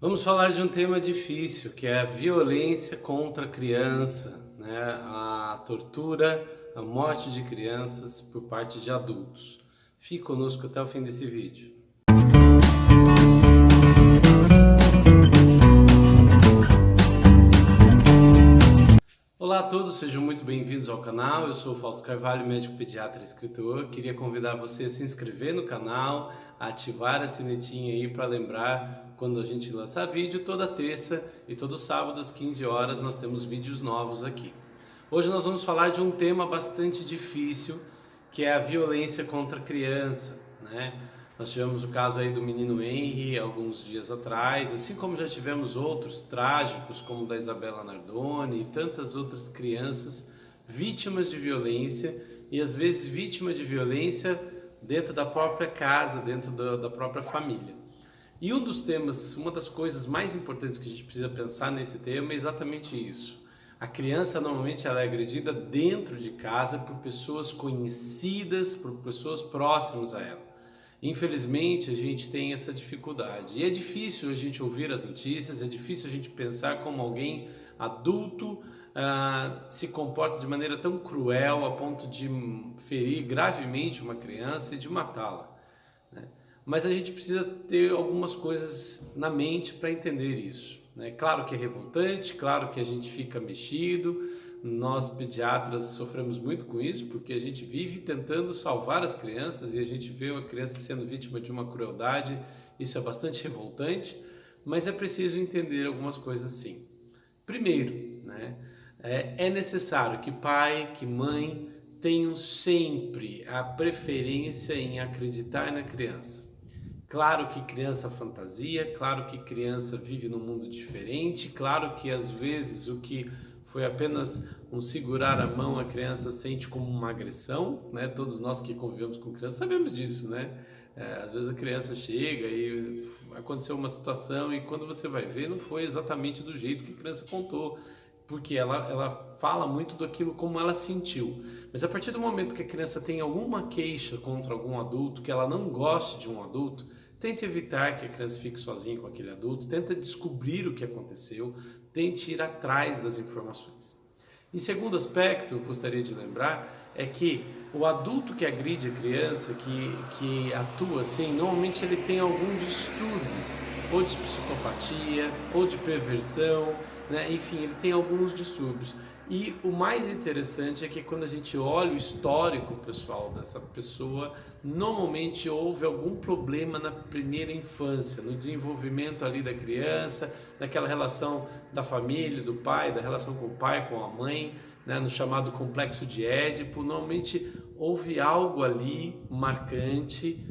Vamos falar de um tema difícil, que é a violência contra a criança, né? A tortura, a morte de crianças por parte de adultos. Fique conosco até o fim desse vídeo. Olá a todos, sejam muito bem-vindos ao canal. Eu sou o Fausto Carvalho, médico pediatra e escritor. Queria convidar você a se inscrever no canal, a ativar a sinetinha aí para lembrar quando a gente lançar vídeo. Toda terça e todo sábado às 15 horas nós temos vídeos novos aqui. Hoje nós vamos falar de um tema bastante difícil, que é a violência contra a criança, né? Nós tivemos o caso aí do menino Henry alguns dias atrás, assim como já tivemos outros trágicos, como o da Isabela Nardoni e tantas outras crianças vítimas de violência, e às vezes vítima de violência dentro da própria casa, dentro da própria família. E um dos temas, uma das coisas mais importantes que a gente precisa pensar nesse tema é exatamente isso. A criança normalmente ela é agredida dentro de casa por pessoas conhecidas, por pessoas próximas a ela. Infelizmente, a gente tem essa dificuldade. E é difícil a gente ouvir as notícias, é difícil a gente pensar como alguém adulto se comporta de maneira tão cruel a ponto de ferir gravemente uma criança e de matá-la, né? Mas a gente precisa ter algumas coisas na mente para entender isso, né? Claro que é revoltante, claro que a gente fica mexido. Nós pediatras sofremos muito com isso, porque a gente vive tentando salvar as crianças e a gente vê a criança sendo vítima de uma crueldade. Isso é bastante revoltante, mas é preciso entender algumas coisas sim. Primeiro, né, é necessário que pai, que mãe tenham sempre a preferência em acreditar na criança. Claro que criança fantasia, claro que criança vive num mundo diferente, claro que às vezes o que foi apenas um segurar a mão, a criança sente como uma agressão, né? Todos nós que convivemos com criança sabemos disso, né? Às vezes a criança chega e aconteceu uma situação e quando você vai ver não foi exatamente do jeito que a criança contou, porque ela fala muito daquilo como ela sentiu. Mas a partir do momento que a criança tem alguma queixa contra algum adulto, que ela não goste de um adulto, tente evitar que a criança fique sozinha com aquele adulto, tenta descobrir o que aconteceu, tente ir atrás das informações. Em segundo aspecto, eu gostaria de lembrar, é que o adulto que agride a criança, que atua assim, normalmente ele tem algum distúrbio, ou de psicopatia, ou de perversão, né? Enfim, ele tem alguns distúrbios. E o mais interessante é que quando a gente olha o histórico pessoal dessa pessoa, normalmente houve algum problema na primeira infância, no desenvolvimento ali da criança, naquela relação da família, do pai, da relação com o pai, com a mãe, né, no chamado complexo de Édipo. Normalmente houve algo ali marcante,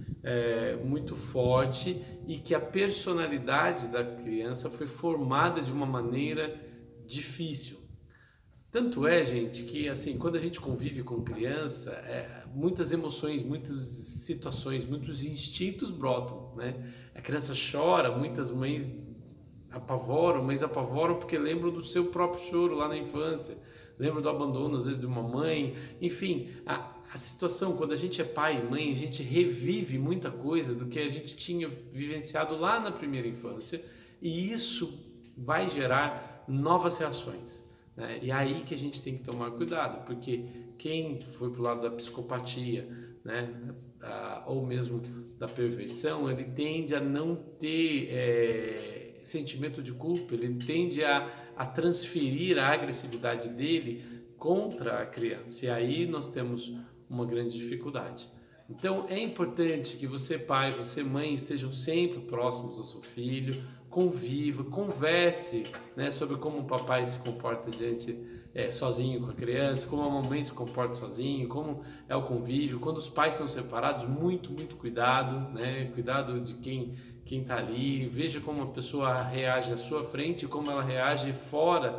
muito forte, e que a personalidade da criança foi formada de uma maneira difícil. Tanto é, gente, que assim, quando a gente convive com criança, muitas emoções, muitas situações, muitos instintos brotam, né? A criança chora, muitas mães apavoram porque lembram do seu próprio choro lá na infância, lembram do abandono, às vezes, de uma mãe. Enfim, a situação, quando a gente é pai e mãe, a gente revive muita coisa do que a gente tinha vivenciado lá na primeira infância, e isso vai gerar novas reações, né? E é aí que a gente tem que tomar cuidado, porque quem foi para o lado da psicopatia, né, ou mesmo da perversão, ele tende a não ter sentimento de culpa, ele tende a transferir a agressividade dele contra a criança, e aí nós temos uma grande dificuldade. Então é importante que você pai, você mãe estejam sempre próximos do seu filho, conviva, converse, né, sobre como o papai se comporta sozinho com a criança, como a mamãe se comporta sozinho, como é o convívio. Quando os pais estão separados, muito cuidado, né? Cuidado de quem está ali. Veja como a pessoa reage à sua frente e como ela reage fora,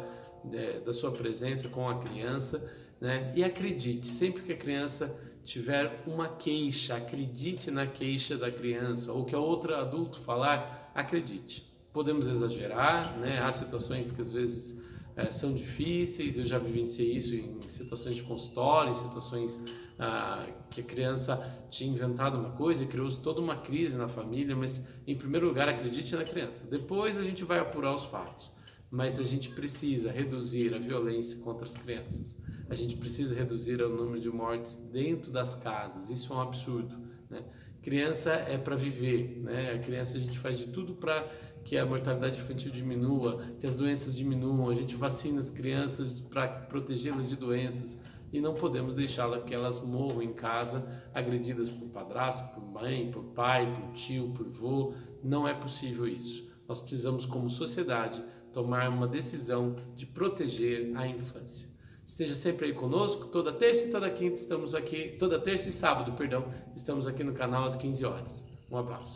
da sua presença com a criança, né? E acredite, sempre que a criança tiver uma queixa, acredite na queixa da criança, ou que a outro adulto falar, acredite. Podemos exagerar, né? Há situações que às vezes são difíceis. Eu já vivenciei isso em situações de consultório, em situações que a criança tinha inventado uma coisa e criou toda uma crise na família, mas em primeiro lugar acredite na criança, depois a gente vai apurar os fatos. Mas a gente precisa reduzir a violência contra as crianças, a gente precisa reduzir o número de mortes dentro das casas, isso é um absurdo, né? Criança é para viver, né? A criança, a gente faz de tudo para que a mortalidade infantil diminua, que as doenças diminuam, a gente vacina as crianças para protegê-las de doenças e não podemos deixá-las que elas morram em casa agredidas por padrasto, por mãe, por pai, por tio, por vô. Não é possível isso. Nós precisamos, como sociedade, tomar uma decisão de proteger a infância. Esteja sempre aí conosco, toda terça e toda quinta estamos aqui, toda terça e sábado, perdão, estamos aqui no canal às 15 horas. Um abraço.